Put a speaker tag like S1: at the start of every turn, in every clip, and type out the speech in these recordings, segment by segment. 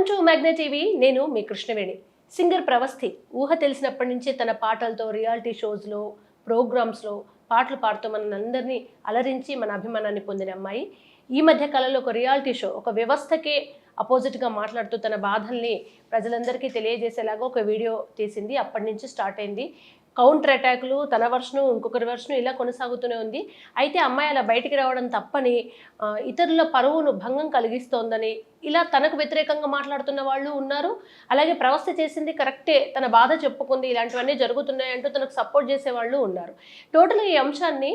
S1: To Magna TV. నేను మీ Krishnaveni. Singer ప్రవస్థి ఊహ తెలిసినప్పటి నుంచి తన పాటలతో రియాలిటీ షోస్లో, ప్రోగ్రామ్స్లో పాటలు పాడుతూ మనందరినీ అలరించి మన అభిమానాన్ని పొందిన అమ్మాయి ఈ మధ్య కాలంలో ఒక రియాలిటీ షో, ఒక వ్యవస్థకే అపోజిట్గా మాట్లాడుతూ తన బాధల్ని ప్రజలందరికీ తెలియజేసేలాగా ఒక వీడియో తీసింది. అప్పటి నుంచి స్టార్ట్ అయింది కౌంటర్ అటాక్లు, తన వర్షను ఇంకొకరి వర్షను ఇలా కొనసాగుతూనే ఉంది. అయితే అమ్మాయి అలా బయటికి రావడం తప్పని, ఇతరుల పరువును భంగం కలిగిస్తోందని ఇలా తనకు వ్యతిరేకంగా మాట్లాడుతున్న వాళ్ళు ఉన్నారు. అలాగే ప్రవస్థ చేసింది కరెక్టే, తన బాధ చెప్పుకుంది, ఇలాంటివన్నీ జరుగుతున్నాయంటూ తనకు సపోర్ట్ చేసే వాళ్ళు ఉన్నారు. టోటల్గా ఈ అంశాన్ని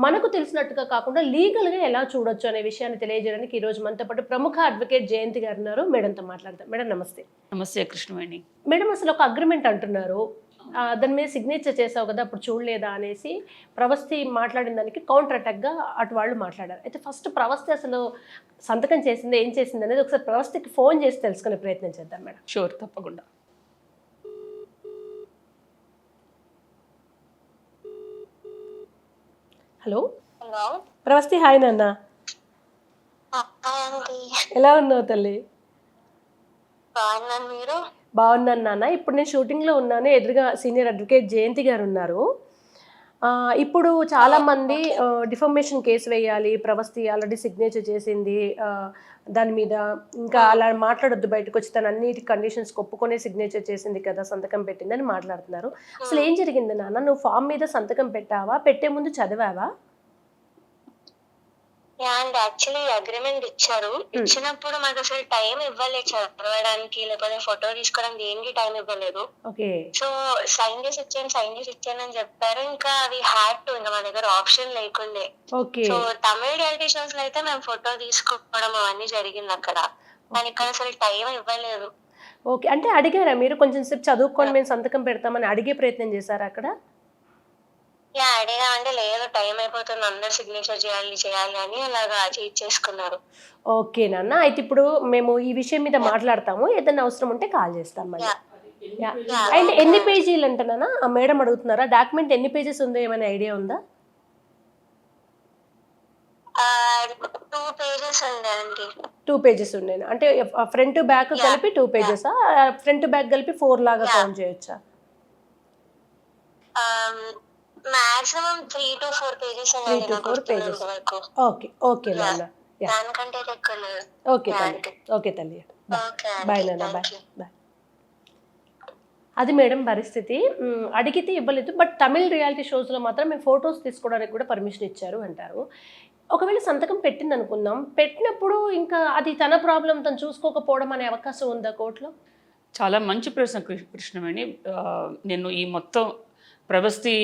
S1: మనకు తెలిసినట్టుగా కాకుండా లీగల్గా ఎలా చూడొచ్చు అనే విషయాన్ని తెలియజేయడానికి ఈరోజు మనతో పాటు ప్రముఖ అడ్వకేట్ జయంతి గారు ఉన్నారు. మేడంతో మాట్లాడతాం. మేడం నమస్తే.
S2: నమస్తే కృష్ణవేణి.
S1: మేడం, అసలు ఒక అగ్రిమెంట్ అంటున్నారు, దాని మీద సిగ్నేచర్ చేసావు కదా, అప్పుడు చూడలేదా అనేసి ప్రవస్థి మాట్లాడిన దానికి కౌంటర్ అటాక్గా అటు వాళ్ళు మాట్లాడారు. అయితే ఫస్ట్ ప్రవస్థి అసలు సంతకం చేసింది, ఏం చేసింది అనేది ఒకసారి ప్రవస్థికి ఫోన్ చేసి తెలుసుకునే ప్రయత్నం చేద్దాం మేడం.
S2: షూర్, తప్పకుండా.
S1: హలో ప్రవస్థి. హాయ్ నాన్న, ఎలా ఉన్నావు తల్లి? బాగున్నాను నాన్న. ఇప్పుడు నేను షూటింగ్లో ఉన్నాను, ఎదురుగా సీనియర్ అడ్వకేట్ జయంతి గారు ఉన్నారు. ఇప్పుడు చాలామంది డిఫర్మేషన్ కేసు వేయాలి, ప్రవస్థి ఆల్రెడీ సిగ్నేచర్ చేసింది దాని మీద, ఇంకా అలా మాట్లాడొద్దు, బయటకు వచ్చి తను అన్నిటి కండిషన్స్ ఒప్పుకొనే సిగ్నేచర్ చేసింది కదా, సంతకం పెట్టిందని మాట్లాడుతున్నారు. అసలు ఏం జరిగింది నాన్న? నువ్వు ఫామ్ మీద సంతకం పెట్టావా? పెట్టే ముందు చదివావా?
S3: అండ్ యాక్చువల్లీ అగ్రిమెంట్ ఇచ్చారు. ఇచ్చినప్పుడు మాకు అసలు టైం ఇవ్వలేదు చదవడానికి, లేకపోతే ఫోటో తీసుకోవడానికి, దేనికి టైం ఇవ్వలేదు. సో సైన్ చేసి ఇచ్చాను అని చెప్పారు. ఇంకా అవి హ్యాడ్ టు, ఇంకా మా దగ్గర ఆప్షన్ లేకుండే. సో తమిళ రియాలిటీ షోస్ లో అయితే మేము ఫోటో తీసుకోవడం అవన్నీ జరిగింది అక్కడ, కానీ ఇక్కడ అసలు టైం ఇవ్వలేదు.
S1: ఓకే, అంటే అడిగారా మీరు కొంచెం సేపు చదువుకొని మేము సంతకం పెడతామని అడిగే ప్రయత్నం చేశారా అక్కడ?
S3: అడిగా అంటే లేదు, టైం అయిపోతుంది, అందరు సిగ్నేచర్ చేయాలి అని అలాగా చేసుకున్నారు.
S1: ఓకే నాన్న, అయితే ఇప్పుడు మేము ఈ విషయం మీద మాట్లాడతాము, ఏదైనా అవసరం ఉంటే కాల్ చేస్తాం మళ్ళీ. అండ్ ఎన్ని పేజీలు అంటున్నానా మేడం అడుగుతున్నారా? డాక్యుమెంట్ ఎన్ని పేజెస్ ఉందో ఏమైనా ఐడియా ఉందా?
S3: 2 pages ఉందండి.
S1: 2 pages ఉండేనా? అంటే ఫ్రంట్ బ్యాక్ కలిపి 2 pages, ఫ్రంట్ బ్యాక్ కలిపి 4 లాగా కౌంట్ చేయొచ్చా?
S3: Maximum 3 to 4 pages.
S1: 3 to 4 pages. Okay okay నాన్న.
S3: దానికంటే ఎక్కువ లేదు.
S1: ఓకే తల్లి, ఓకే తల్లి, బాయ్ నాన్న, బాయ్ బాయ్. అది మేడం పరిస్థితి. అడిగితే ఇవ్వలేదు, బట్ తమిళ్ రియాలిటీ షోస్లో మాత్రం మేము ఫొటోస్ తీసుకోవడానికి కూడా పర్మిషన్ ఇచ్చారు అంటారు. ఒకవేళ సంతకం పెట్టింది అనుకుందాం, పెట్టినప్పుడు ఇంకా అది తన ప్రాబ్లం, తను చూసుకోకపోవడం అనే అవకాశం ఉందా కోర్టులో?
S2: చాలా మంచి ప్రశ్న కృష్ణవేణి. నేను ఈ మొత్తం ప్రవస్థి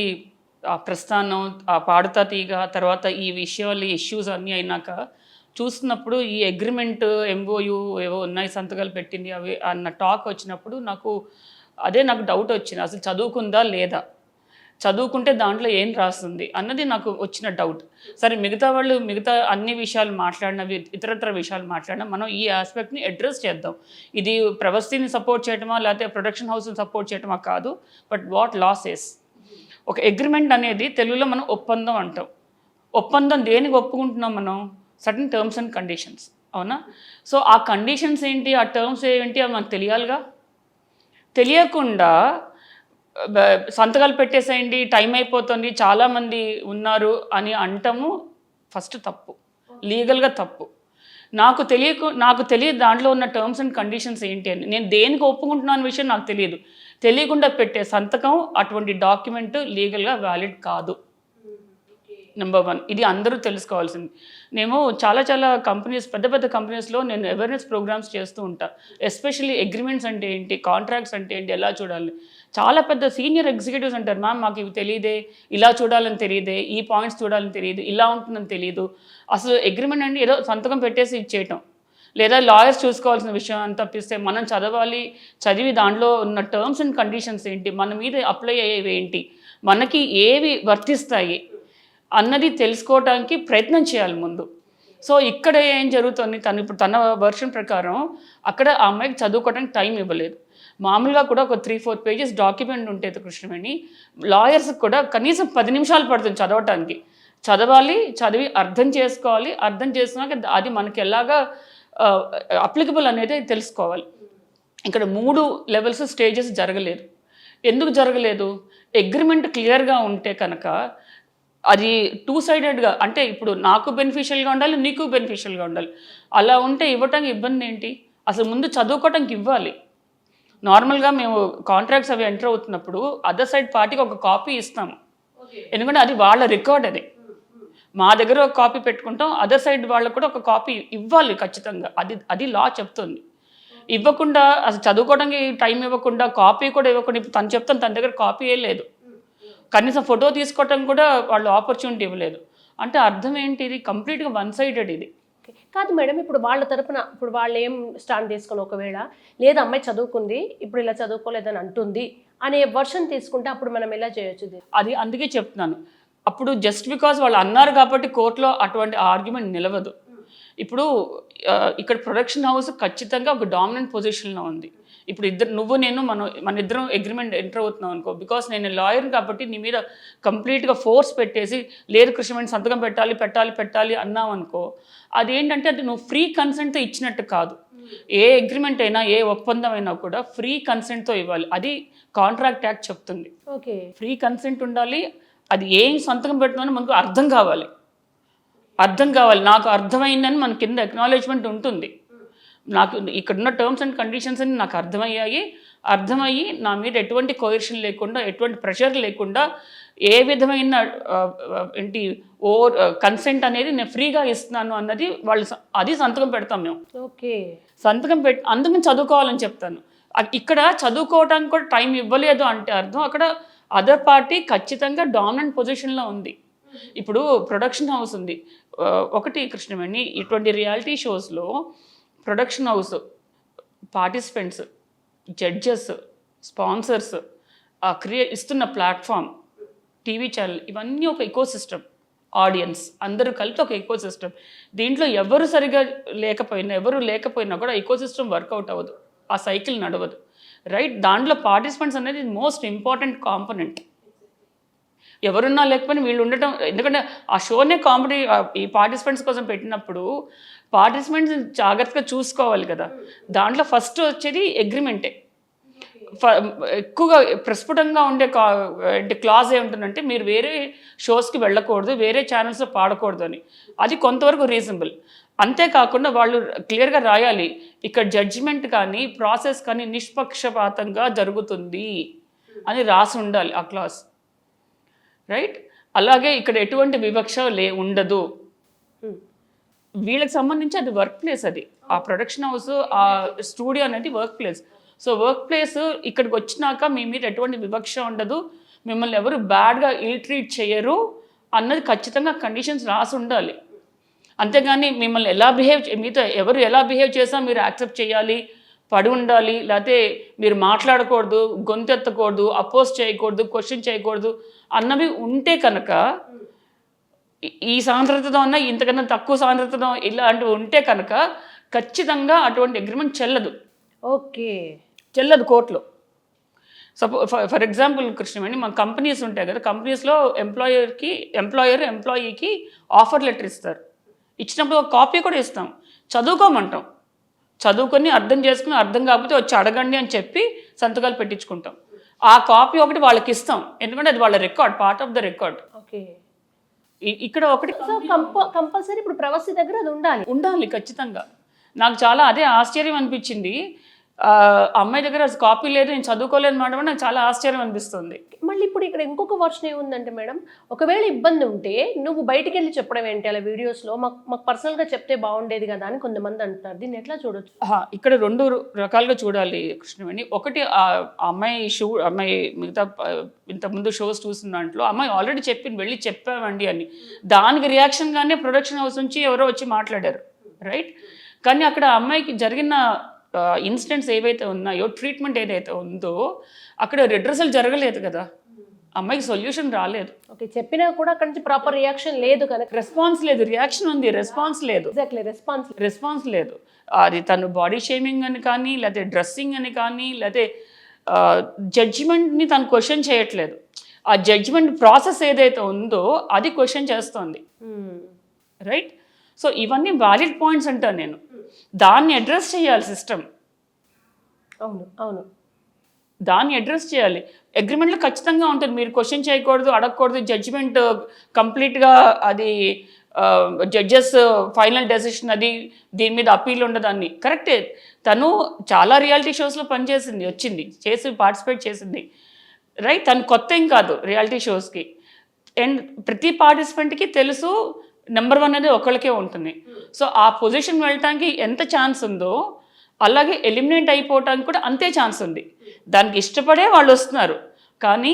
S2: ప్రస్థానం, పాడుతా తీగ, తర్వాత ఈ విషయాలు ఇష్యూస్ అన్నీ అయినాక చూస్తున్నప్పుడు ఈ అగ్రిమెంట్ ఎంఓయూ ఏవో ఉన్నాయి, సంతకాలు పెట్టింది అవి అన్న టాక్ వచ్చినప్పుడు నాకు డౌట్ వచ్చింది. అసలు చదువుకుందా లేదా, చదువుకుంటే దాంట్లో ఏం రాస్తుంది అన్నది నాకు వచ్చిన డౌట్. సరే, మిగతా అన్ని విషయాలు మాట్లాడినవి, ఇతరత్ర విషయాలు మాట్లాడినా మనం ఈ ఆస్పెక్ట్ని అడ్రస్ చేద్దాం. ఇది ప్రవస్థిని సపోర్ట్ చేయటమా లేకపోతే ప్రొడక్షన్ హౌస్ని సపోర్ట్ చేయటమా కాదు, బట్ వాట్ లాసెస్. ఒక అగ్రిమెంట్ అనేది తెలుగులో మనం ఒప్పందం అంటాం. ఒప్పందం దేనికి ఒప్పుకుంటున్నాం మనం? సర్టన్ టర్మ్స్ అండ్ కండిషన్స్, అవునా? సో ఆ కండిషన్స్ ఏంటి, ఆ టర్మ్స్ ఏంటి అవి మనకు తెలియాలిగా. తెలియకుండా సంతకాలు పెట్టేసేయండి, టైం అయిపోతుంది, చాలామంది ఉన్నారు అని అంటాము. ఫస్ట్ తప్పు, లీగల్గా తప్పు. నాకు తెలియదు దాంట్లో ఉన్న టర్మ్స్ అండ్ కండిషన్స్ ఏంటి అని. నేను దేనికి ఒప్పుకుంటున్నాను విషయం నాకు తెలియకుండా పెట్టే సంతకం, అటువంటి డాక్యుమెంట్ లీగల్గా వ్యాలిడ్ కాదు. నెంబర్ 1, ఇది అందరూ తెలుసుకోవాల్సింది. నేను చాలా కంపెనీస్, పెద్ద కంపెనీస్లో నేను అవేర్నెస్ ప్రోగ్రామ్స్ చేస్తూ ఉంటాను. ఎస్పెషల్లీ అగ్రిమెంట్స్ అంటే ఏంటి, కాంట్రాక్ట్స్ అంటే ఏంటి, ఎలా చూడాలి. చాలా పెద్ద సీనియర్ ఎగ్జిక్యూటివ్స్ అంటారు, మ్యామ్ మాకు ఇవి తెలియదే, ఇలా చూడాలని తెలియదే, ఈ పాయింట్స్ చూడాలని తెలియదు, ఇలా ఉంటుందని తెలియదు. అసలు అగ్రిమెంట్ అంటే ఏదో సంతకం పెట్టేసి ఇచ్చేయటం, లేదా లాయర్స్ చూసుకోవాల్సిన విషయం అని తప్పిస్తే మనం చదివి దాంట్లో ఉన్న టర్మ్స్ అండ్ కండిషన్స్ ఏంటి, మన మీద అప్లై అయ్యేవి ఏంటి, మనకి ఏవి వర్తిస్తాయి అన్నది తెలుసుకోవడానికి ప్రయత్నం చేయాలి ముందు. సో ఇక్కడ ఏం జరుగుతుంది, ఇప్పుడు తన వర్షన్ ప్రకారం అక్కడ ఆ అమ్మాయికి చదువుకోవడానికి టైం ఇవ్వలేదు. మామూలుగా కూడా ఒక 3-4 pages డాక్యుమెంట్ ఉంటుంది కృష్ణవేణి, లాయర్స్కి కూడా కనీసం 10 నిమిషాలు పడుతుంది చదవటానికి. చదివి అర్థం చేసుకోవాలి. అర్థం చేసుకున్నాక అది మనకి ఎలాగా అప్లికబుల్ అనేది తెలుసుకోవాలి. ఇక్కడ 3 లెవెల్స్ స్టేజెస్ జరగలేదు. ఎందుకు జరగలేదు? అగ్రిమెంట్ క్లియర్గా ఉంటే కనుక అది 2 సైడెడ్గా, అంటే ఇప్పుడు నాకు బెనిఫిషియల్గా ఉండాలి, నీకు బెనిఫిషియల్గా ఉండాలి. అలా ఉంటే ఇవ్వటానికి ఇబ్బంది ఏంటి? అసలు ముందు చదువుకోవటానికి ఇవ్వాలి. నార్మల్గా మేము కాంట్రాక్ట్స్ అవి ఎంటర్ అవుతున్నప్పుడు అదర్ సైడ్ పార్టీకి ఒక కాపీ ఇస్తాము, ఎందుకంటే అది వాళ్ళ రికార్డ్. అది మా దగ్గర ఒక కాపీ పెట్టుకుంటాం, అదర్ సైడ్ వాళ్ళకు కూడా ఒక కాపీ ఇవ్వాలి ఖచ్చితంగా. అది లా చెప్తుంది. ఇవ్వకుండా అసలు చదువుకోవడానికి టైం ఇవ్వకుండా, కాపీ కూడా ఇవ్వకుండా, ఇప్పుడు తను చెప్తాను తన దగ్గర కాపీయే లేదు, కనీసం ఫోటో తీసుకోవటం కూడా వాళ్ళు ఆపర్చునిటీ ఇవ్వలేదు అంటే అర్థం ఏంటి? ఇది కంప్లీట్గా 1 సైడెడ్ ఇది.
S1: కాదు మేడం, ఇప్పుడు వాళ్ళ తరపున ఇప్పుడు వాళ్ళు ఏం స్టాండ్ తీసుకొని, ఒకవేళ లేదా అమ్మాయి చదువుకుంది ఇప్పుడు ఇలా చదువుకోలేదని అంటుంది అనే వర్షన్ తీసుకుంటే అప్పుడు మనం ఎలా చేయొచ్చు?
S2: అది అందుకే చెప్తున్నాను, అప్పుడు జస్ట్ బికాజ్ వాళ్ళు అన్నారు కాబట్టి కోర్టులో అటువంటి ఆర్గ్యుమెంట్ నిలవదు. ఇప్పుడు ఇక్కడ ప్రొడక్షన్ హౌస్ ఖచ్చితంగా ఒక డామినెంట్ పొజిషన్లో ఉంది. ఇప్పుడు నువ్వు నేను మన ఇద్దరం అగ్రిమెంట్ ఎంటర్ అవుతున్నాం అనుకో, బికాస్ నేను లాయర్ కాబట్టి నీ మీద కంప్లీట్గా ఫోర్స్ పెట్టేసి లేదు కృష్ణవేణి సంతకం పెట్టాలి పెట్టాలి పెట్టాలి అన్నావు అనుకో, అదేంటంటే అది నువ్వు ఫ్రీ కన్సెంట్తో ఇచ్చినట్టు కాదు. ఏ అగ్రిమెంట్ అయినా ఏ ఒప్పందం అయినా కూడా ఫ్రీ కన్సెంట్తో ఇవ్వాలి. అది కాంట్రాక్ట్ యాక్ట్ చెప్తుంది.
S1: ఓకే, ఫ్రీ
S2: కన్సెంట్ ఉండాలి. అది ఏం సంతకం పెడుతుందని మనకు అర్థం కావాలి. నాకు అర్థమైందని మన కింద అక్నాలెడ్జ్మెంట్ ఉంటుంది. నాకు ఇక్కడున్న టర్మ్స్ అండ్ కండిషన్స్ అని నాకు అర్థమయ్యి నా మీద ఎటువంటి కోయర్షన్ లేకుండా, ఎటువంటి ప్రెషర్ లేకుండా, ఏ విధమైన కన్సెంట్ అనేది నేను ఫ్రీగా ఇస్తున్నాను అన్నది వాళ్ళు అది సంతకం పెడతాం మేము.
S1: ఓకే,
S2: సంతకం అందుకని చదువుకోవాలని చెప్తాను. ఇక్కడ చదువుకోవడానికి కూడా టైం ఇవ్వలేదు అంటే అర్థం అక్కడ అదర్ పార్టీ ఖచ్చితంగా డామినెంట్ పొజిషన్లో ఉంది. ఇప్పుడు ప్రొడక్షన్ హౌస్ ఉంది ఒకటి కృష్ణవేణి, ఇటువంటి రియాలిటీ షోస్లో production house, participants, judges, sponsors, ఇస్తున్న ప్లాట్ఫామ్, టీవీ ఛానల్, ఇవన్నీ ఒక ఎకోసిస్టమ్. ఆడియన్స్ అందరూ కలిపి ఒక ఎకోసిస్టమ్. దీంట్లో ఎవరు సరిగా లేకపోయినా కూడా ఎకోసిస్టమ్ వర్కౌట్ అవ్వదు, ఆ సైకిల్ నడవదు. రైట్? దాంట్లో పార్టిసిపెంట్స్ అనేది మోస్ట్ ఇంపార్టెంట్ కాంపోనెంట్. ఎవరున్నా లేకపోయినా వీళ్ళు ఉండటం, ఎందుకంటే ఆ షోనే కామెడీ ఈ పార్టిసిపెంట్స్ కోసం పెట్టినప్పుడు పార్టిసిపెంట్స్ జాగ్రత్తగా చూసుకోవాలి కదా. దాంట్లో ఫస్ట్ వచ్చేది అగ్రిమెంటే. ఎక్కువగా ప్రస్ఫుటంగా ఉండే క్లాజ్ ఏముంటుందంటే మీరు వేరే షోస్కి వెళ్ళకూడదు, వేరే ఛానల్స్లో పాడకూడదు అని. అది కొంతవరకు రీజనబుల్. అంతేకాకుండా వాళ్ళు క్లియర్గా రాయాలి, ఇక్కడ జడ్జిమెంట్ కానీ ప్రాసెస్ కానీ నిష్పక్షపాతంగా జరుగుతుంది అని రాసి ఉండాలి ఆ క్లాస్. రైట్? అలాగే ఇక్కడ ఎటువంటి వివక్ష ఉండదు. వీళ్ళకి సంబంధించి అది వర్క్ ప్లేస్. అది ఆ ప్రొడక్షన్ హౌస్, ఆ స్టూడియో అనేది work place. So work place ఇక్కడికి వచ్చినాక మీ మీద ఎటువంటి వివక్ష ఉండదు, మిమ్మల్ని ఎవరు బ్యాడ్గా ఇల్ ట్రీట్ చేయరు అన్నది ఖచ్చితంగా కండిషన్స్ రాసి ఉండాలి. అంతేగాని మిమ్మల్ని మీతో ఎవరు ఎలా బిహేవ్ చేసినా మీరు యాక్సెప్ట్ చేయాలి, పడి ఉండాలి, లేకపోతే మీరు మాట్లాడకూడదు, గొంతెత్తకూడదు, అపోజ్ చేయకూడదు, క్వశ్చన్ చేయకూడదు అన్నవి ఉంటే కనుక, ఈ సాంద్రతతో ఉన్న ఇంతకన్నా తక్కువ సాంద్రతతో ఇలాంటివి ఉంటే కనుక ఖచ్చితంగా అటువంటి అగ్రిమెంట్ చెల్లదు.
S1: ఓకే,
S2: చెల్లదు కోర్టులో. ఫర్ ఎగ్జాంపుల్ కృష్ణవేణి, మన కంపెనీస్ ఉంటాయి కదా, కంపెనీస్లో ఎంప్లాయర్ ఎంప్లాయీకి ఆఫర్ లెటర్ ఇస్తారు. ఇచ్చినప్పుడు ఒక కాపీ కూడా ఇస్తాం, చదువుకోమంటాం. చదువుకొని అర్థం చేసుకుని అర్థం కాకపోతే వచ్చి అడగండి అని చెప్పి సంతకాలు పెట్టించుకుంటాం. ఆ కాపీ ఒకటి వాళ్ళకి ఇస్తాం, ఎందుకంటే అది వాళ్ళ record, part of the record.
S1: Okay,
S2: ఇక్కడ ఒకటి
S1: కంపల్సరీ ఇప్పుడు ప్రవాసి దగ్గర అది ఉండాలి
S2: ఖచ్చితంగా. నాకు చాలా అదే ఆశ్చర్యం అనిపించింది. అమ్మాయి దగ్గర కాపీ లేదు, నేను చదువుకోలేదు మాట నాకు చాలా ఆశ్చర్యం అనిపిస్తుంది.
S1: మళ్ళీ ఇప్పుడు ఇక్కడ ఇంకొక వర్షన్ ఏముందంటే మేడం, ఒకవేళ ఇబ్బంది ఉంటే నువ్వు బయటికి వెళ్ళి చెప్పడం ఏంటి అలా వీడియోస్లో, మాకు పర్సనల్గా చెప్తే బాగుండేది కదా అని కొంతమంది అంటున్నారు. దీన్ని ఎట్లా చూడొచ్చు?
S2: ఇక్కడ 2 రకాలుగా చూడాలి కృష్ణవేణి. ఒకటి అమ్మాయి మిగతా ఇంతకుముందు షోస్ చూసిన దాంట్లో అమ్మాయి ఆల్రెడీ వెళ్ళి చెప్పామండి అని, దానికి రియాక్షన్గానే ప్రొడక్షన్ హౌస్ నుంచి ఎవరో వచ్చి మాట్లాడారు. రైట్? కానీ అక్కడ అమ్మాయికి జరిగిన ఇన్సిడెంట్స్ ఏవైతే ఉన్నాయో, ట్రీట్మెంట్ ఏదైతే ఉందో అక్కడ రిడ్రెసల్ జరగలేదు కదా, అమ్మాయికి సొల్యూషన్ రాలేదు.
S1: ఓకే, చెప్పినా కూడా అక్కడ నుంచి ప్రాపర్ రియాక్షన్ లేదు కనుక,
S2: రెస్పాన్స్ లేదు. రియాక్షన్ ఉంది, రెస్పాన్స్ లేదు.
S1: ఎగ్జాక్ట్లీ, రెస్పాన్స్
S2: లేదు. అది తను బాడీ షేమింగ్ అని కానీ, లేకపోతే డ్రెస్సింగ్ అని కానీ, లేకపోతే జడ్జిమెంట్ని తను క్వశ్చన్ చేయట్లేదు. ఆ జడ్జిమెంట్ ప్రాసెస్ ఏదైతే ఉందో అది క్వశ్చన్ చేస్తోంది. రైట్? సో ఇవన్నీ వ్యాలిడ్ పాయింట్స్ అంటాను నేను. దాన్ని అడ్రస్ చేయాలి సిస్టమ్.
S1: అవును అవును,
S2: దాన్ని అడ్రస్ చేయాలి. అగ్రిమెంట్లో ఖచ్చితంగా ఉంటుంది, మీరు క్వశ్చన్ చేయకూడదు, అడగకూడదు, జడ్జిమెంట్ కంప్లీట్గా అది జడ్జెస్ ఫైనల్ డెసిషన్, అది దీని మీద అప్పీల్ ఉండదాన్ని. కరెక్టే, తను చాలా రియాలిటీ షోస్లో పనిచేసింది, చేసి పార్టిసిపేట్ చేసింది, రైట్. తను కొత్త ఏం కాదు రియాలిటీ షోస్కి. అండ్ ప్రతి పార్టిసిపెంట్కి తెలుసు నెంబర్ 1 అనేది ఒకళ్ళకే ఉంటుంది. సో ఆ పొజిషన్ వెళ్ళటానికి ఎంత ఛాన్స్ ఉందో అలాగే ఎలిమినేట్ అయిపోవటానికి కూడా అంతే ఛాన్స్ ఉంది. దానికి ఇష్టపడే వాళ్ళు వస్తున్నారు, కానీ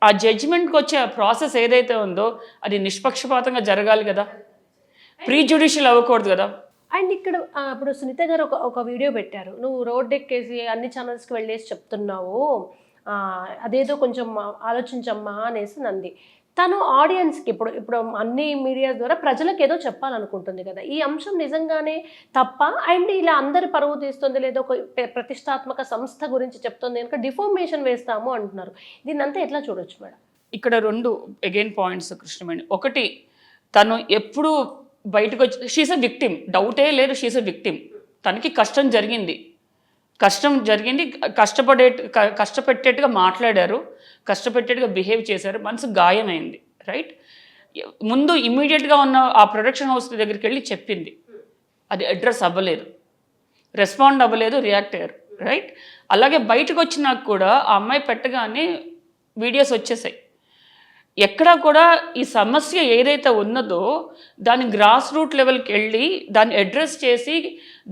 S2: ఆ జడ్జిమెంట్కి వచ్చే ప్రాసెస్ ఏదైతే ఉందో అది నిష్పక్షపాతంగా జరగాలి కదా, ప్రీజుడిషియల్ అవ్వకూడదు కదా.
S1: అండ్ ఇక్కడ ఇప్పుడు సునీత గారు ఒక వీడియో పెట్టారు, నువ్వు రోడ్ ఎక్కేసి అన్ని ఛానల్స్కి వెళ్ళేసి చెప్తున్నావు, అదేదో కొంచెం ఆలోచించమ్మా అనేసి నంది. తను ఆడియన్స్కి ఇప్పుడు అన్ని మీడియా ద్వారా ప్రజలకు ఏదో చెప్పాలనుకుంటుంది కదా, ఈ అంశం నిజంగానే తప్ప? అండ్ ఇలా అందరి పరువు తీస్తుంది, లేదా ఒక ప్రతిష్టాత్మక సంస్థ గురించి చెప్తుంది కనుక డిఫార్మేషన్ వేస్తాము అంటున్నారు. దీన్నంతా ఎట్లా చూడొచ్చు మేడం?
S2: ఇక్కడ 2 అగైన్ పాయింట్స్ కృష్ణమణి. ఒకటి, తను ఎప్పుడు బయటకు వచ్చి షీస్ ఎ విక్టిమ్, డౌటే లేదు, షీస్ ఎ విక్టిమ్. తనకి కష్టం జరిగింది, కష్టపెట్టేట్టుగా మాట్లాడారు, కష్టపెట్టేట్టుగా బిహేవ్ చేశారు, మనసు గాయమైంది, రైట్. ముందు ఇమ్మీడియట్గా ఉన్న ఆ ప్రొడక్షన్ హౌస్ దగ్గరికి వెళ్ళి చెప్పింది, అది అడ్రస్ అవ్వలేదు, రెస్పాండ్ అవ్వలేదు, రియాక్ట్ అయ్యారు, రైట్. అలాగే బయటకు వచ్చినాక కూడా ఆ అమ్మాయి పెట్టగానే వీడియోస్ వచ్చేసాయి. ఎక్కడా కూడా ఈ సమస్య ఏదైతే ఉన్నదో దాని గ్రాస్ రూట్ లెవెల్కి వెళ్ళి దాన్ని అడ్రస్ చేసి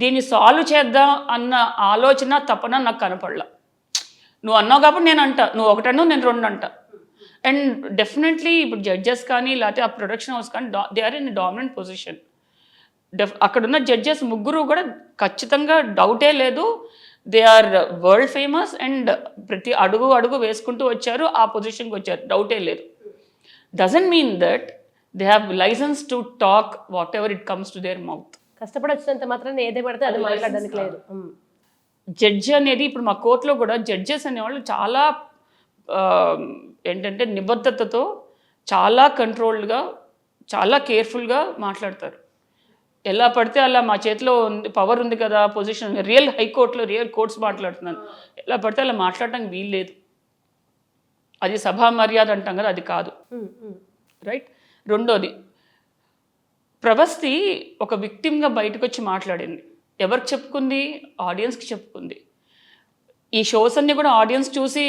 S2: దీన్ని సాల్వ్ చేద్దాం అన్న ఆలోచన తపన నాకు కనపడలా. నువ్వు అన్నావు కాబట్టి నేను అంటా, నువ్వు ఒకటన్నావు నేను 2 అంటా. అండ్ డెఫినెట్లీ ఇప్పుడు జడ్జెస్ కానీ లేకపోతే ఆ ప్రొడక్షన్ హౌస్ కానీ they are in dominant position. అక్కడున్న జడ్జెస్ ముగ్గురు కూడా ఖచ్చితంగా డౌటే లేదు, they are world famous and ప్రతి అడుగు వేసుకుంటూ వచ్చారు, ఆ పొజిషన్కి వచ్చారు, డౌటే లేదు. Doesn't mean that they have license to talk whatever it comes to their mouth.
S1: కష్టపడి వచ్చినంత మాత్రం ఏదే పడితే అది మాట్లాడడానికి లేదు.
S2: జడ్జి అనేది ఇప్పుడు మా కోర్టులో కూడా జడ్జెస్ అనేవాళ్ళు చాలా ఏంటంటే నిబద్ధతతో, చాలా కంట్రోల్డ్గా, చాలా కేర్ఫుల్గా మాట్లాడతారు. ఎలా పడితే అలా మా చేతిలో ఉంది, పవర్ ఉంది కదా, పొజిషన్, రియల్ హైకోర్టులో రియల్ కోర్ట్స్ మాట్లాడుతున్నాను, ఎలా పడితే అలా మాట్లాడటానికి వీలు లేదు. అది సభా మర్యాద అంటాం కదా, అది కాదు, రైట్. రెండోది, ప్రభస్తి ఒక విక్టిమ్గా బయటకు వచ్చి మాట్లాడింది. ఎవరికి చెప్పుకుంది? ఆడియన్స్కి చెప్పుకుంది. ఈ షోస్ అన్నీ కూడా ఆడియన్స్ చూసి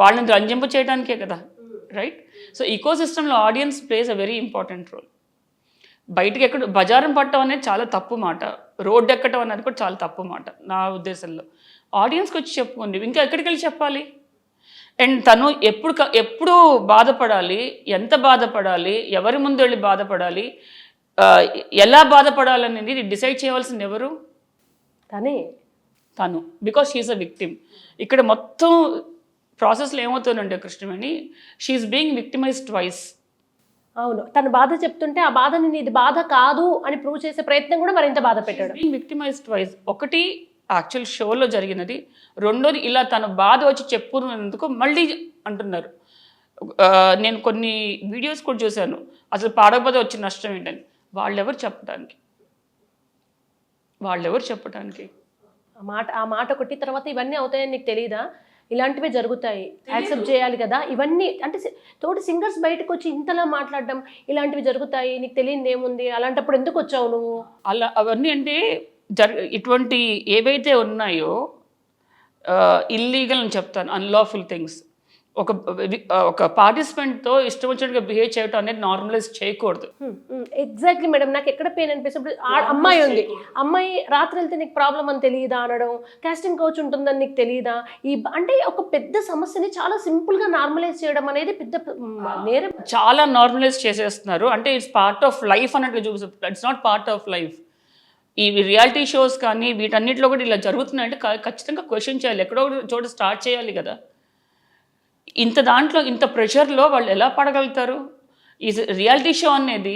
S2: వాళ్ళని రంజింప చేయడానికే కదా, రైట్. సో ఈకో సిస్టంలో audience plays a very important role. బయటకు బజారం పట్టడం అనేది చాలా తప్పు మాట, రోడ్డు ఎక్కడం అనేది కూడా చాలా తప్పు మాట నా ఉద్దేశంలో. ఆడియన్స్కి వచ్చి చెప్పుకుంది, ఇంకా ఎక్కడికి వెళ్ళి చెప్పాలి? అండ్ తను ఎప్పుడు బాధపడాలి, ఎంత బాధపడాలి, ఎవరి ముందు వెళ్ళి బాధపడాలి, ఎలా బాధపడాలనేది డిసైడ్ చేయవలసింది ఎవరు? తను, బికాస్ షీఈస్ అ విక్టిమ్. ఇక్కడ మొత్తం ప్రాసెస్లో ఏమవుతుందంటే Krishnamani, she is being victimised twice.
S1: అవును, తను బాధ చెప్తుంటే ఆ బాధని ఇది బాధ కాదు అని ప్రూవ్ చేసే ప్రయత్నం కూడా మరింత బాధ పెట్టాడు.
S2: Being victimised twice. ఒకటి యాక్చువల్ షోలో జరిగినది, రెండోది ఇలా తన బాధ వచ్చి చెప్పుకున్నందుకు మళ్ళీ అంటున్నారు. నేను కొన్ని వీడియోస్ కూడా చూశాను, అసలు పాడకపోతే వచ్చిన నష్టం ఏంటని. వాళ్ళెవరు చెప్పడానికి?
S1: ఆ మాట కొట్టి తర్వాత ఇవన్నీ అవుతాయని నీకు తెలియదా? ఇలాంటివే జరుగుతాయి, యాక్సెప్ట్ చేయాలి కదా. ఇవన్నీ అంటే తోటి సింగర్స్ బయటకు వచ్చి ఇంతలా మాట్లాడడం, ఇలాంటివి జరుగుతాయి, నీకు తెలియదు ఏముంది, అలాంటప్పుడు ఎందుకు వచ్చావు నువ్వు?
S2: అలా అవన్నీ అంటే ఇటువంటి ఏవైతే ఉన్నాయో ఇల్లీగల్ అని చెప్తాను, అన్లాఫుల్ థింగ్స్. ఒక పార్టిసిపెంట్తో ఇష్టం వచ్చినట్టుగా బిహేవ్ చేయడం అనేది నార్మలైజ్ చేయకూడదు.
S1: ఎగ్జాక్ట్లీ మేడం, నాకు ఎక్కడ పెయిన్ అనిపిస్తుంది, అమ్మాయి ఉంది, అమ్మాయి రాత్రి వెళ్తే నీకు ప్రాబ్లం అని తెలియదా అనడం, కాస్టింగ్ కోచ్ ఉంటుందని నీకు తెలియదా, అంటే ఒక పెద్ద సమస్యని చాలా సింపుల్గా నార్మలైజ్ చేయడం అనేది పెద్ద నేరం.
S2: చాలా నార్మలైజ్ చేసేస్తున్నారు, అంటే ఇట్స్ పార్ట్ ఆఫ్ లైఫ్ అన్నట్టుగా చూపిస్తారు. It's not part of life. ఈ రియాలిటీ షోస్ కానీ వీటన్నిటిలో కూడా ఇలా జరుగుతున్నాయంటే ఖచ్చితంగా క్వశ్చన్ చేయాలి, ఎక్కడో చోట స్టార్ట్ చేయాలి కదా. ఇంత ప్రెషర్లో వాళ్ళు ఎలా పడగలుగుతారు? ఈ రియాలిటీ షో అనేది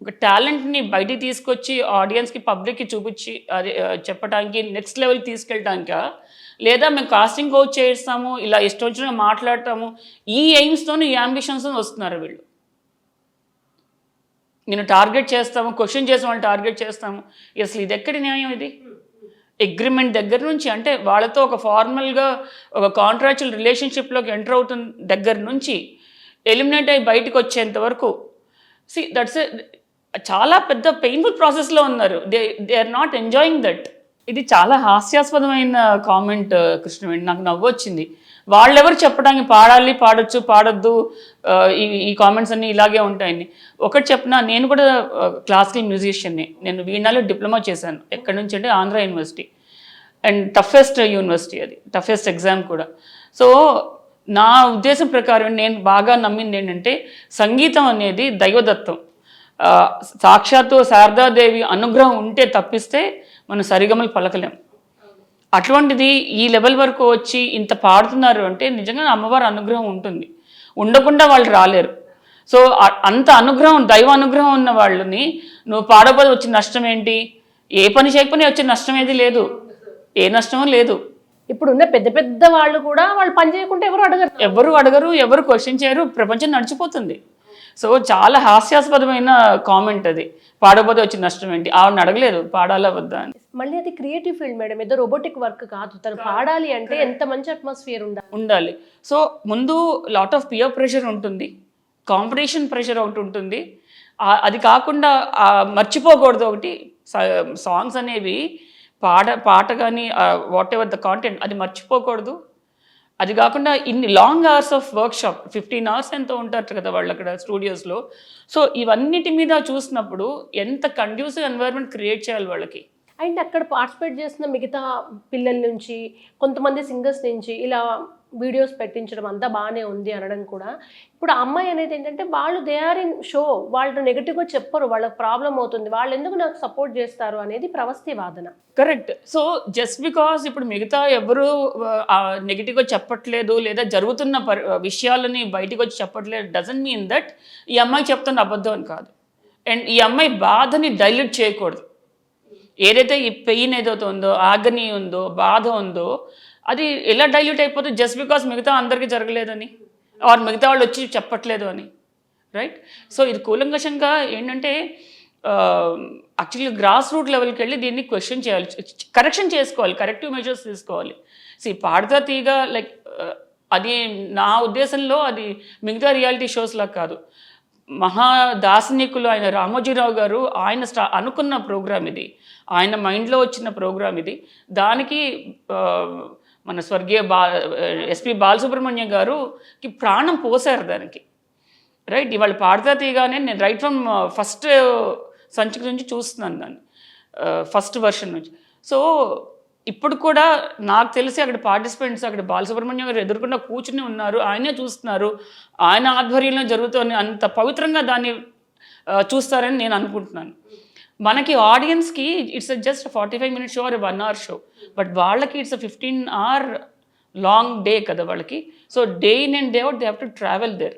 S2: ఒక టాలెంట్ని బయటికి తీసుకొచ్చి ఆడియన్స్కి, పబ్లిక్కి చూపించి అది చెప్పడానికి, నెక్స్ట్ లెవెల్కి తీసుకెళ్ళటానికా, లేదా మేము కాస్టింగ్ కోచ్ చేస్తాము, ఇలా ఇష్టం వచ్చిన మాట్లాడతాము, ఈ ఎయిమ్స్తోనే, ఈ అంబిషన్స్తో వస్తున్నారు వీళ్ళు. నేను టార్గెట్ చేస్తాము, క్వశ్చన్ చేసిన వాళ్ళు టార్గెట్ చేస్తాము. అసలు ఇది ఎక్కడి న్యాయం ఇది? అగ్రిమెంట్ దగ్గర నుంచి, అంటే వాళ్ళతో ఒక ఫార్మల్గా ఒక కాంట్రాక్చువల్ రిలేషన్షిప్లోకి ఎంటర్ అవుతున్న దగ్గర నుంచి ఎలిమినేట్ అయ్యి బయటకు వచ్చేంత వరకు దట్స్ చాలా పెద్ద పెయిన్ఫుల్ ప్రాసెస్లో ఉన్నారు. They are not enjoying that. ఇది చాలా హాస్యాస్పదమైన కామెంట్ కృష్ణవేణి, నాకు నవ్వొచ్చింది. వాళ్ళెవరు చెప్పడానికి పాడాలి, పాడొచ్చు, పాడొద్దు, ఈ కామెంట్స్ అన్నీ ఇలాగే ఉంటాయని. ఒకటి చెప్పినా, నేను కూడా క్లాసికల్ మ్యూజిషియన్ని. నేను వీణాలో డిప్లొమా చేశాను. ఎక్కడి నుంచి అంటే Andhra university, and toughest university, అది టఫెస్ట్ ఎగ్జామ్ కూడా. సో నా ఉద్దేశం ప్రకారం నేను బాగా నమ్మింది ఏంటంటే, సంగీతం అనేది దైవదత్తం. సాక్షాత్తు శారదాదేవి అనుగ్రహం ఉంటే తప్పిస్తే మనం సరిగమలు పలకలేం. అటువంటిది ఈ లెవెల్ వరకు వచ్చి ఇంత పాడుతున్నారు అంటే నిజంగా అమ్మవారి అనుగ్రహం ఉంటుంది. ఉండకుండా వాళ్ళు రాలేరు. సో అంత అనుగ్రహం, దైవ అనుగ్రహం ఉన్న వాళ్ళని నువ్వు పాడబోదు వచ్చిన నష్టం ఏంటి? ఏ పని చేయకపోయినా వచ్చే నష్టం ఏది లేదు, ఏ నష్టమూ లేదు.
S1: ఇప్పుడున్న పెద్ద పెద్ద వాళ్ళు కూడా వాళ్ళు పని చేయకుంటే ఎవరు అడగరు, ఎవరు క్వశ్చన్ చేయరు. ప్రపంచం నడిచిపోతుంది. సో చాలా హాస్యాస్పదమైన కామెంట్ అది. పాడబోతే వచ్చిన నష్టం ఏంటి? ఆవిడని అడగలేదు పాడాలా వద్దా అని. మళ్ళీ అది క్రియేటివ్ ఫీల్డ్ మేడం, ఏదో రోబోటిక్ వర్క్ కాదు. తను పాడాలి అంటే ఎంత మంచి అట్మాస్ఫియర్
S2: ఉండాలి. సో ముందు లాట్ ఆఫ్ పియర్ ప్రెషర్ ఉంటుంది, కాంపిటీషన్ ప్రెషర్ ఒకటి ఉంటుంది. అది కాకుండా మర్చిపోకూడదు ఒకటి, సాంగ్స్ అనేవి పాట కానీ వాట్ ఎవర్ ద కాంటెంట్, అది మర్చిపోకూడదు. అది కాకుండా ఇన్ని long hours of workshop, 15 hours ఎంతో ఉంటారు కదా వాళ్ళు అక్కడ స్టూడియోస్లో. సో ఇవన్నిటి మీద చూసినప్పుడు ఎంత కండ్యూసివ్ ఎన్వైరన్మెంట్ క్రియేట్ చేయాలి వాళ్ళకి.
S1: అండ్ అక్కడ పార్టిసిపేట్ చేస్తున్న మిగతా పిల్లల నుంచి, కొంతమంది సింగర్స్ నుంచి ఇలా వీడియోస్ పెట్టించడం అంతా బాగానే ఉంది అనడం కూడా. ఇప్పుడు ఆ అమ్మాయి అనేది ఏంటంటే, వాళ్ళు దే ఆర్ ఇన్ షో, వాళ్ళు నెగిటివ్గా చెప్పరు, వాళ్ళకి ప్రాబ్లం అవుతుంది, వాళ్ళు ఎందుకు నాకు సపోర్ట్ చేస్తారు అనేది ప్రవస్తి వాదన.
S2: కరెక్ట్. సో జస్ట్ బికాస్ ఇప్పుడు మిగతా ఎవరు నెగిటివ్గా చెప్పట్లేదు లేదా జరుగుతున్న విషయాలని బయటకు వచ్చి చెప్పట్లేదు డజంట్ మీన్ దట్ ఈ అమ్మాయి చెప్తున్న అబద్ధం అని కాదు. అండ్ ఈ అమ్మాయి బాధని డైల్యూట్ చేయకూడదు. ఏదైతే ఈ పెయిన్ ఏదైతే ఉందో, ఆగని ఉందో, బాధ ఉందో, అది ఎలా డైల్యూట్ అయిపోతుంది జస్ట్ బికాస్ మిగతా అందరికీ జరగలేదని, ఆర్ మిగతా వాళ్ళు వచ్చి చెప్పట్లేదు అని, రైట్? సో ఇది కూలంకషంగా ఏంటంటే యాక్చువల్లీ గ్రాస్ రూట్ లెవెల్కి వెళ్ళి దీన్ని క్వశ్చన్ చేయాలి, కరెక్షన్ చేసుకోవాలి, కరెక్టివ్ మెజర్స్ తీసుకోవాలి. పాడతా తీగ లైక్ అది నా ఉద్దేశంలో అది మిగతా రియాలిటీ షోస్లా కాదు. మహాదార్శనికులు ఆయన రామోజీరావు గారు ఆయన అనుకున్న ప్రోగ్రామ్ ఇది, ఆయన మైండ్లో వచ్చిన ప్రోగ్రామ్ ఇది. దానికి మన స్వర్గీయ ఎస్పి బాలసుబ్రహ్మణ్యం గారుకి ప్రాణం పోసారు దానికి, రైట్? ఇవాళ పాడతా తీయగానే నేను రైట్ ఫ్రమ్ ఫస్ట్ సంచిక నుంచి చూస్తున్నాను దాన్ని, ఫస్ట్ వర్షన్ నుంచి. సో ఇప్పుడు కూడా నాకు తెలిసి అక్కడ పార్టిసిపెంట్స్ అక్కడ బాలసుబ్రహ్మణ్యం గారు ఎదుర్కొన్న కూర్చుని ఉన్నారు, ఆయనే చూస్తున్నారు, ఆయన ఆధ్వర్యంలో జరుగుతుంది, అంత పవిత్రంగా దాన్ని చూస్తారని నేను అనుకుంటున్నాను. మనకి ఆడియన్స్కి it's just 45 minute show or 1 hour show, but వాళ్ళకి ఇట్స్ 15 hour లాంగ్ డే కదా వాళ్ళకి. So day in and day out they have to travel there.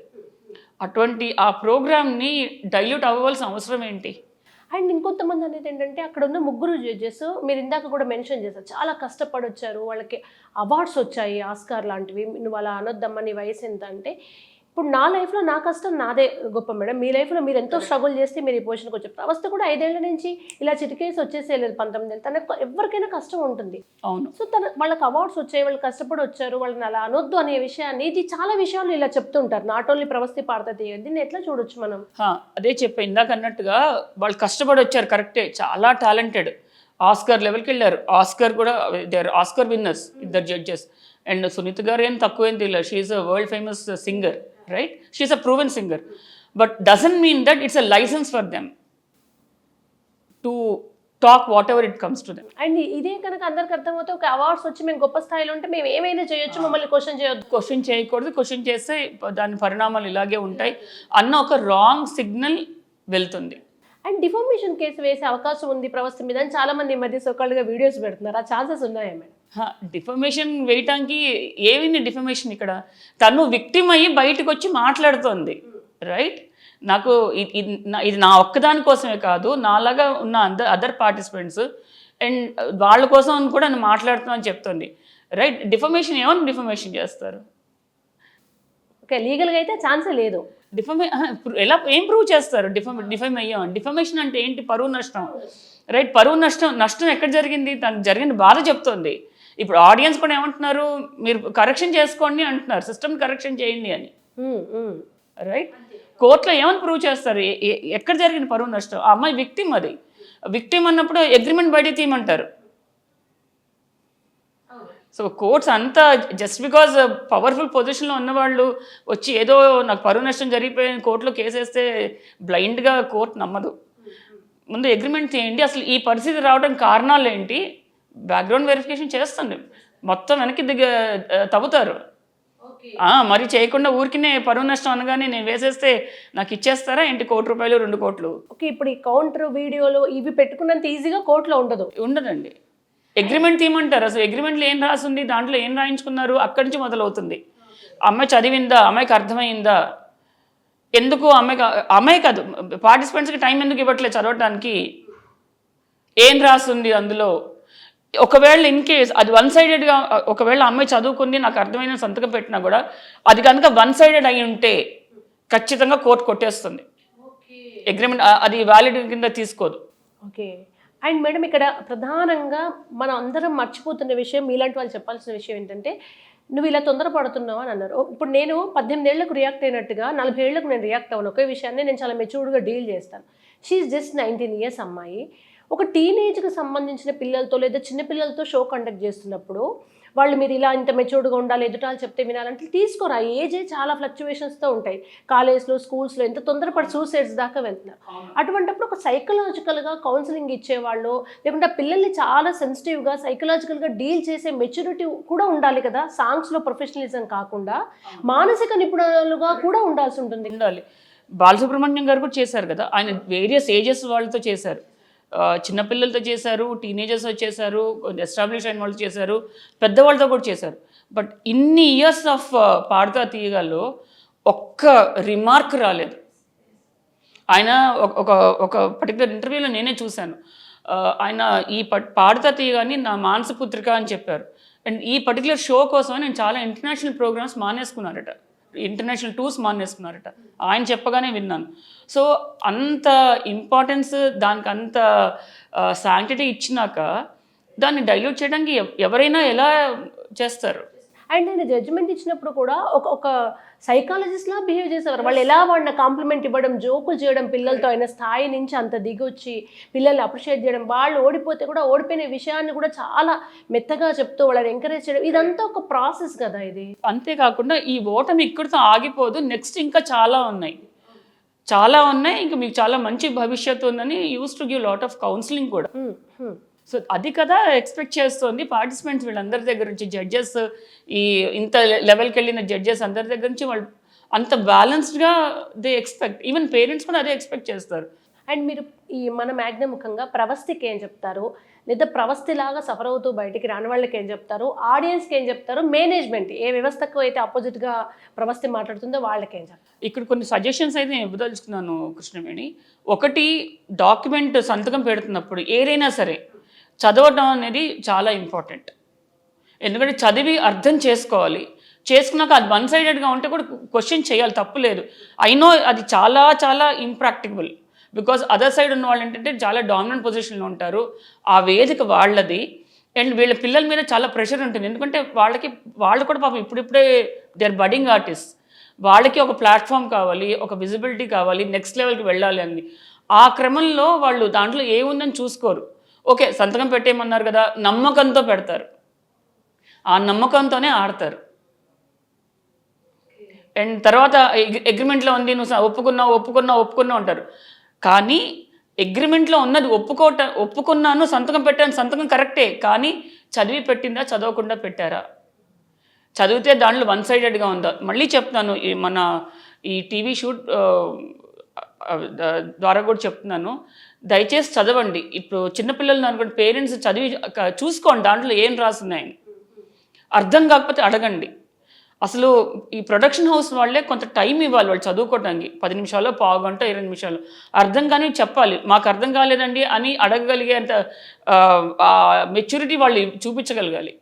S2: అటువంటి ఆ ప్రోగ్రామ్ని డైల్యూట్ అవ్వాల్సిన అవసరం ఏంటి?
S1: అండ్ ఇంకొంతమంది అనేది ఏంటంటే, అక్కడ ఉన్న ముగ్గురు జడ్జెస్ మీరు ఇందాక కూడా మెన్షన్ చేశారు, చాలా కష్టపడి వచ్చారు, వాళ్ళకి అవార్డ్స్ వచ్చాయి, ఆస్కార్ లాంటివి. నువ్వు అలా అనొద్దమ్మా, నీ వయసు ఎంత అంటే, ఇప్పుడు నా లైఫ్లో నా కష్టం నాదే గొప్ప మేడం, మీ లైఫ్లో మీరు ఎంతో స్ట్రగుల్ చేస్తే మీరు ఈ పొజిషన్కి వచ్చారు. ప్రవస్తి కూడా 5 ఏళ్ల నుంచి ఇలా చిటికేసి వచ్చేసేయలేదు, 19 ఏళ్ళు. తనకు ఎవరికైనా కష్టం ఉంటుంది.
S2: అవును.
S1: సో వాళ్ళకి అవార్డ్స్ వచ్చాయి, వాళ్ళు కష్టపడి వచ్చారు, వాళ్ళని అలా అనొద్దు అనే విషయాన్ని ఇది చాలా విషయాలు ఇలా చెప్తుంటారు. నాట్ ఓన్లీ ప్రవస్తి పాడతా తీయదు, దీన్ని ఎట్లా చూడొచ్చు మనం?
S2: అదే చెప్పా ఇందాక అన్నట్టుగా, వాళ్ళు కష్టపడి వచ్చారు, కరెక్టే, చాలా టాలెంటెడ్, ఆస్కార్ లెవెల్కి వెళ్ళారు. ఆస్కార్ కూడా ఆస్కార్ విన్నర్స్ ఇద్దరు జడ్జెస్. అండ్ సునీత గారు ఏం తక్కువేం తెలియదు, she's a world famous singer, right? She's a proven singer, but doesn't mean that it's a license for them to talk whatever it comes to them.
S1: And ఇదే కనుక అందరికి అర్థమవుతే, ఒక awards వచ్చి మేము గొప్ప స్థాయిలో ఉంటే మేము ఏమైనా చేయొచ్చు, మమ్మల్ని క్వశ్చన్ చేయొద్దు.
S2: క్వశ్చన్ చేయకూడదు, క్వశ్చన్ చేస్తే దాని పరిణామాలు ఇలాగే ఉంటాయి అన్న ఒక రాంగ్ సిగ్నల్ వెళ్తుంది.
S1: అండ్ డిఫార్మేషన్ కేసు వేసే అవకాశం ఉంది ప్రవస్తి మీద అని చాలా మంది ఈ మధ్య సోకాల్డ్గా వీడియోస్ పెడుతున్నారు. ఆ ఛాన్సెస్ ఉన్నాయా మేడం?
S2: డిఫమేషన్ వేయటానికి ఏమైంది? డిఫమేషన్ ఇక్కడ తను విక్టిమ్ అయ్యి బయటకు వచ్చి మాట్లాడుతోంది, రైట్? నాకు ఇది నా ఒక్కదాని కోసమే కాదు, నాలాగా ఉన్న అదర్ పార్టిసిపెంట్స్ అండ్ వాళ్ళ కోసం అని కూడా నేను మాట్లాడుతున్నాను చెప్తుంది, రైట్? డిఫమేషన్ ఏమని డిఫమేషన్ చేస్తారు?
S1: ఓకే, లీగల్గా అయితే ఛాన్సే లేదు.
S2: ఎలా ఏం ప్రూవ్ చేస్తారు డిఫైమ్ అయ్యాం? డిఫమేషన్ అంటే ఏంటి? పరువు నష్టం, రైట్? పరువు నష్టం ఎక్కడ జరిగింది? తనకు జరిగిన బాధ చెప్తోంది. ఇప్పుడు ఆడియన్స్ కూడా ఏమంటున్నారు, మీరు కరెక్షన్ చేసుకోండి అంటున్నారు, సిస్టమ్ కరెక్షన్ చేయండి అని, రైట్? కోర్టులో ఏమని ప్రూవ్ చేస్తారు? ఎక్కడ జరిగిన పరువు నష్టం? ఆ అమ్మాయి విక్టిమ్, అది విక్టిమ్ అన్నప్పుడు అగ్రిమెంట్ బయట తీయమంటారు. సో కోర్ట్స్ అంతా జస్ట్ బికాజ్ పవర్ఫుల్ పొజిషన్లో ఉన్నవాళ్ళు వచ్చి ఏదో నాకు పరువు నష్టం జరిగిపోయిన కోర్టులో కేసు వేస్తే బ్లైండ్గా కోర్టు నమ్మదు. ముందు అగ్రిమెంట్ చేయండి. అసలు ఈ పరిస్థితి రావడానికి కారణాలు ఏంటి? బ్యాక్గ్రౌండ్ వెరిఫికేషన్ చేస్తుంది, మొత్తం వెనక్కి తవ్వుతారు. మరి చేయకుండా ఊరికినే పరువు నష్టం అనగానే నేను వేసేస్తే నాకు ఇచ్చేస్తారా ఏంటి? ₹1 కోటి, 2 కోట్లు.
S1: ఓకే, ఇప్పుడు ఈ కౌంటర్ వీడియోలో ఇవి పెట్టుకున్నంత ఈజీగా కోర్టులో
S2: ఉండదండి. అగ్రిమెంట్ తీయమంటారు. అసలు అగ్రిమెంట్లో ఏం రాసింది, దాంట్లో ఏం రాయించుకున్నారు, అక్కడి నుంచి మొదలవుతుంది. అమ్మాయి చదివిందా, అమ్మాయికి అర్థమైందా, ఎందుకు అమ్మాయి కాదు పార్టిసిపెంట్స్కి టైం ఎందుకు ఇవ్వట్లేదు చదవడానికి, ఏం రాస్తుంది అందులో? ఒకవేళ ఇన్ కేస్ అది వన్ సైడెడ్గా, ఒకవేళ అమ్మాయి చదువుకుంది నాకు అర్థమైన సంతకం పెట్టినా కూడా అది కనుక వన్ సైడెడ్ అయి ఉంటే ఖచ్చితంగా కోర్టు కొట్టేస్తుంది. అగ్రిమెంట్ అది వ్యాలిడ్ కింద తీసుకోదు.
S1: ఓకే. అండ్ మేడం, ఇక్కడ ప్రధానంగా మనం అందరం మర్చిపోతున్న విషయం, మీలాంటి వాళ్ళు చెప్పాల్సిన విషయం ఏంటంటే, నువ్వు ఇలా తొందరపడుతున్నావు అని అన్నారు. ఇప్పుడు నేను 18 ఏళ్లకు రియాక్ట్ అయినట్టుగా 40 ఏళ్లకు నేను రియాక్ట్ అవ్వను. ఒకే విషయాన్ని నేను చాలా మెచ్యూర్డ్గా డీల్ చేస్తాను. షీఈ్ జస్ట్ 19 ఇయర్స్ అమ్మాయి. ఒక టీనేజ్కి సంబంధించిన పిల్లలతో లేదా చిన్న పిల్లలతో షో కండక్ట్ చేస్తున్నప్పుడు వాళ్ళు మీరు ఇలా ఇంత మెచ్యూర్డ్గా ఉండాలి, ఎదుటాలు చెప్తే వినాలంటే తీసుకోరు. ఆ ఏజే చాలా ఫ్లక్చువేషన్స్తో ఉంటాయి. కాలేజ్లో, స్కూల్స్లో ఎంత తొందరపడి సూసైడ్స్ దాకా వెళ్తున్నారు. అటువంటిప్పుడు ఒక సైకలాజికల్గా కౌన్సిలింగ్ ఇచ్చేవాళ్ళు, లేకుంటే పిల్లల్ని చాలా సెన్సిటివ్గా సైకలాజికల్గా డీల్ చేసే మెచ్యూరిటీ కూడా ఉండాలి కదా. సాంగ్స్లో ప్రొఫెషనలిజం కాకుండా మానసిక నిపుణులుగా కూడా ఉండాల్సి ఉంటుంది.
S2: బాలసుబ్రహ్మణ్యం గారు కూడా చేశారు కదా, ఆయన వేరియస్ ఏజెస్ వాళ్ళతో చేశారు. చిన్నపిల్లలతో చేశారు, టీనేజర్స్తో చేశారు, ఎస్టాబ్లిష్ అయిన వాళ్ళు చేశారు, పెద్దవాళ్ళతో కూడా చేశారు. బట్ ఇన్ని ఇయర్స్ ఆఫ్ పాడుతా తీయగాల్లో ఒక్క రిమార్క్ రాలేదు. ఆయన ఒక పర్టికులర్ ఇంటర్వ్యూలో నేనే చూశాను. ఆయన ఈ పాడుతా తీయగాని నా మానసపుత్రిక అని చెప్పారు. అండ్ ఈ పర్టికులర్ షో కోసం నేను చాలా ఇంటర్నేషనల్ ప్రోగ్రామ్స్ మానేసుకున్నారట, ఇంటర్నేషనల్ టూర్స్ మానేసుకున్నారట, ఆయన చెప్పగానే విన్నాను. సో అంత ఇంపార్టెన్స్ దానికి, అంత శాంక్టిటీ ఇచ్చినాక దాన్ని డైల్యూట్ చేయడానికి ఎవరైనా ఎలా చేస్తారు?
S1: అండ్ నేను జడ్జిమెంట్ ఇచ్చినప్పుడు కూడా ఒక సైకాలజిస్ట్లా బిహేవ్ చేసేవారు. వాళ్ళు ఎలా వాళ్ళని కాంప్లిమెంట్ ఇవ్వడం, జోకులు చేయడం, పిల్లలతో అయిన స్థాయి నుంచి అంత దిగొచ్చి పిల్లల్ని అప్రిషియేట్ చేయడం, వాళ్ళు ఓడిపోతే కూడా ఓడిపోయిన విషయాన్ని కూడా చాలా మెత్తగా చెప్తూ వాళ్ళని ఎంకరేజ్ చేయడం, ఇదంతా ఒక ప్రాసెస్ కదా ఇది.
S2: అంతేకాకుండా ఈ ఓటమి ఇక్కడితో ఆగిపోదు, నెక్స్ట్ ఇంకా చాలా ఉన్నాయి. ఇంకా మీకు చాలా మంచి భవిష్యత్తు ఉందని use to give lot of counselling కూడా. సో అది కదా ఎక్స్పెక్ట్ చేస్తుంది పార్టిసిపెంట్స్ వీళ్ళందరి దగ్గర నుంచి, జడ్జెస్, ఈ ఇంత లెవెల్కి వెళ్ళిన జడ్జెస్ అందరి దగ్గర నుంచి వాళ్ళు అంత బ్యాలెన్స్డ్గా దే ఎక్స్పెక్ట్. ఈవెన్ పేరెంట్స్ కూడా అదే ఎక్స్పెక్ట్ చేస్తారు.
S1: అండ్ మీరు ఈ మన మ్యాగ్నమ్ ముఖంగా ప్రవస్థికి ఏం చెప్తారు, లేదా ప్రవస్థిలాగా సఫర్ అవుతూ బయటికి రాని వాళ్ళకి ఏం చెప్తారు, ఆడియన్స్కి ఏం చెప్తారు, మేనేజ్మెంట్ ఏ వ్యవస్థకు అయితే ఆపోజిట్గా ప్రవస్థి మాట్లాడుతుందో వాళ్ళకి ఏం చెప్తారు?
S2: ఇక్కడ కొన్ని సజెషన్స్ అయితే నేను ఇవ్వదలుచుకున్నాను కృష్ణవేణి. ఒకటి, డాక్యుమెంట్ సంతకం పెడుతున్నప్పుడు ఏదైనా సరే చదవడం అనేది చాలా ఇంపార్టెంట్. ఎందుకంటే చదివి అర్థం చేసుకోవాలి. చేసుకున్నాక అది వన్ సైడెడ్గా ఉంటే కూడా క్వశ్చన్ చేయాలి, తప్పు లేదు. ఐ నో అది చాలా చాలా ఇంప్రాక్టికబుల్, బికాజ్ అదర్ సైడ్ ఉన్న వాళ్ళు ఏంటంటే చాలా డామినెంట్ పొజిషన్లో ఉంటారు, ఆ వేదిక వాళ్ళది. అండ్ వీళ్ళ పిల్లల మీద చాలా ప్రెషర్ ఉంటుంది. ఎందుకంటే వాళ్ళు కూడా పాపం ఇప్పుడిప్పుడే దే ఆర్ బడ్డింగ్ ఆర్టిస్ట్, వాళ్ళకి ఒక ప్లాట్ఫామ్ కావాలి, ఒక విజిబిలిటీ కావాలి, నెక్స్ట్ లెవెల్కి వెళ్ళాలి అని. ఆ క్రమంలో వాళ్ళు దాంట్లో ఏముందని చూసుకోరు. ఓకే సంతకం పెట్టేయమన్నారు కదా, నమ్మకంతో పెడతారు, ఆ నమ్మకంతోనే ఆడతారు. అండ్ తర్వాత అగ్రిమెంట్లో ఉంది, నువ్వు ఒప్పుకున్నావు అంటారు. కానీ అగ్రిమెంట్లో ఉన్నది ఒప్పుకున్నాను, సంతకం పెట్టాను, సంతకం కరెక్టే, కానీ చదివి పెట్టిందా, చదవకుండా పెట్టారా, చదివితే దాంట్లో వన్ సైడెడ్గా ఉందా? మళ్ళీ చెప్తున్నాను, ఈ టీవీ షూట్ ద్వారా కూడా చెప్తున్నాను, దయచేసి చదవండి. ఇప్పుడు చిన్నపిల్లలు అనుకోండి, పేరెంట్స్ చదివి చూసుకోండి దాంట్లో ఏం రాస్తున్నాయని. అర్థం కాకపోతే అడగండి. అసలు ఈ ప్రొడక్షన్ హౌస్ వాళ్ళే కొంత టైం ఇవ్వాలి వాళ్ళు చదువుకోవడానికి, 10 నిమిషాలు, పావు గంట, 20 నిమిషాలు. అర్థం కానీ చెప్పాలి, మాకు అర్థం కాలేదండి అని అడగగలిగే అంత మెచ్యూరిటీ వాళ్ళు చూపించగలగాలి.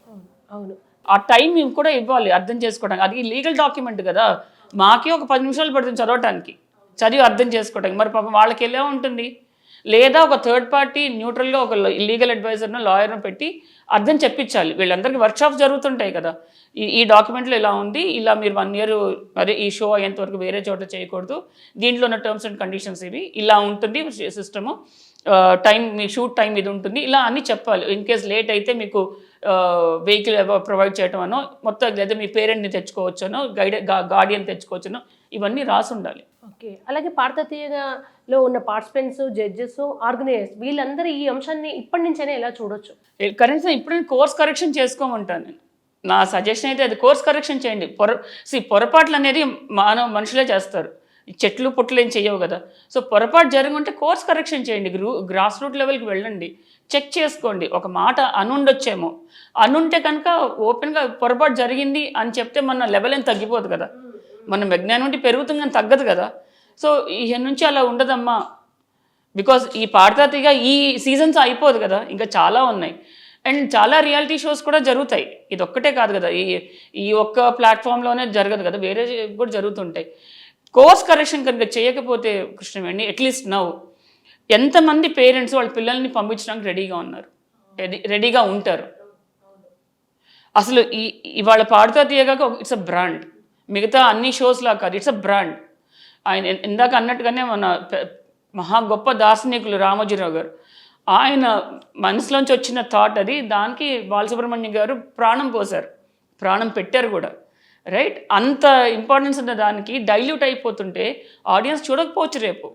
S1: అవును,
S2: ఆ టైం కూడా ఇవ్వాలి అర్థం చేసుకోవడానికి. అది లీగల్ డాక్యుమెంట్ కదా, మాకే ఒక 10 నిమిషాలు పడుతుంది చదవటానికి, చదివి అర్థం చేసుకోవడానికి. మరి పాపం వాళ్ళకి ఎలా ఉంటుంది? లేదా ఒక థర్డ్ పార్టీ న్యూట్రల్గా ఒక లీగల్ అడ్వైజర్ను, లాయర్ను పెట్టి అర్థం చెప్పించాలి. వీళ్ళందరికీ వర్క్షాప్స్ జరుగుతుంటాయి కదా, ఈ డాక్యుమెంట్లో ఇలా ఉంది, ఇలా మీరు 1 year అదే ఈ షో అయ్యేంతవరకు వేరే చోట చేయకూడదు, దీంట్లో ఉన్న టర్మ్స్ అండ్ కండిషన్స్ ఇవి, ఇలా ఉంటుంది సిస్టము, టైం మీ షూట్ టైం ఇది ఉంటుంది, ఇలా అన్నీ చెప్పాలి. ఇన్ కేస్ లేట్ అయితే మీకు వెహికల్ ప్రొవైడ్ చేయటం అనో, మొత్తం లేదా మీ పేరెంట్ని తెచ్చుకోవచ్చనో, గార్డియన్ తెచ్చుకోవచ్చనో, ఇవన్నీ రాసి ఉండాలి.
S1: ఓకే. అలాగే పాడతీయగలో ఉన్న పార్టిసిపెంట్స్, జడ్జెస్, ఆర్గనైజర్స్ వీళ్ళందరూ ఈ అంశాన్ని ఇప్పటి నుంచైనా ఎలా చూడొచ్చు?
S2: కనీసం ఇప్పుడు నేను కోర్స్ కరెక్షన్ చేసుకోమంటాను. నేను నా సజెషన్ అయితే అది కోర్స్ కరెక్షన్ చేయండి. పొరపాట్లు అనేది మనుషులే చేస్తారు, చెట్లు పుట్లు ఏం చెయ్యవు కదా. సో పొరపాటు జరుగుంటే కోర్స్ కరెక్షన్ చేయండి, గ్రాస్ రూట్ లెవెల్కి వెళ్ళండి, చెక్ చేసుకోండి. ఒక మాట అనుండొచ్చేమో, అనుంటే కనుక ఓపెన్గా పొరపాటు జరిగింది అని చెప్తే మన లెవెల్ ఏం తగ్గిపోదు కదా, మన విజ్ఞానం ఉంటే పెరుగుతుంది కానీ తగ్గదు కదా. సో ఈ నుంచి అలా ఉండదమ్మా, బికాజ్ ఈ పాడతాతిగా ఈ సీజన్స్ అయిపోదు కదా, ఇంకా చాలా ఉన్నాయి. అండ్ చాలా రియాలిటీ షోస్ కూడా జరుగుతాయి, ఇది ఒక్కటే కాదు కదా, ఈ ఒక్క ప్లాట్ఫామ్లోనే జరగదు కదా, వేరే కూడా జరుగుతుంటాయి. కోర్స్ కరెక్షన్ కనుక చేయకపోతే కృష్ణవేణి, అట్లీస్ట్ నౌ ఎంతమంది పేరెంట్స్ వాళ్ళ పిల్లల్ని పంపించడానికి రెడీగా ఉంటారు. అసలు ఇవాళ పాడుతా తీయగాక ఇట్స్ అ బ్రాండ్, మిగతా అన్ని షోస్లా కాదు, ఇట్స్ అ బ్రాండ్. ఆయన ఇందాక అన్నట్టుగానే మన మహా గొప్ప దార్శనికులు రామోజీరావు గారు, ఆయన మనసులోంచి వచ్చిన థాట్ అది, దానికి బాలసుబ్రహ్మణ్యం గారు ప్రాణం పోశారు, ప్రాణం పెట్టారు కూడా, రైట్. అంత ఇంపార్టెన్స్ ఉన్న దానికి డైల్యూట్ అయిపోతుంటే ఆడియన్స్ చూడకపోవచ్చు. రేపు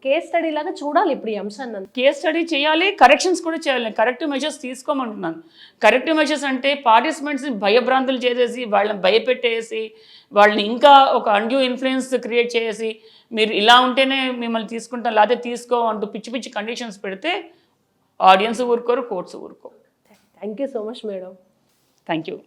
S1: కేస్ స్టడీ లాగా చూడాలి ఇప్పుడు ఈ అంశాన్ని.
S2: కేస్ స్టడీ చేయాలి, కరెక్షన్స్ కూడా చేయాలి, కరెక్టివ్ మెజర్స్ తీసుకోమంటున్నాను. కరెక్టివ్ మెజర్స్ అంటే పార్టిసిపెంట్స్ని భయభ్రాంతులు చేసేసి, వాళ్ళని భయపెట్టేసి, వాళ్ళని ఇంకా ఒక అన్డ్యూ ఇన్ఫ్లుయెన్స్ క్రియేట్ చేసి, మీరు ఇలా ఉంటేనే మిమ్మల్ని తీసుకుంటాం లేకపోతే తీసుకో అంటూ పిచ్చి పిచ్చి కండిషన్స్ పెడితే ఆడియన్స్ ఊరుకోరు, కోర్ట్స్ ఊరుకోరు.
S1: Thank you so much madam.
S2: Thank you.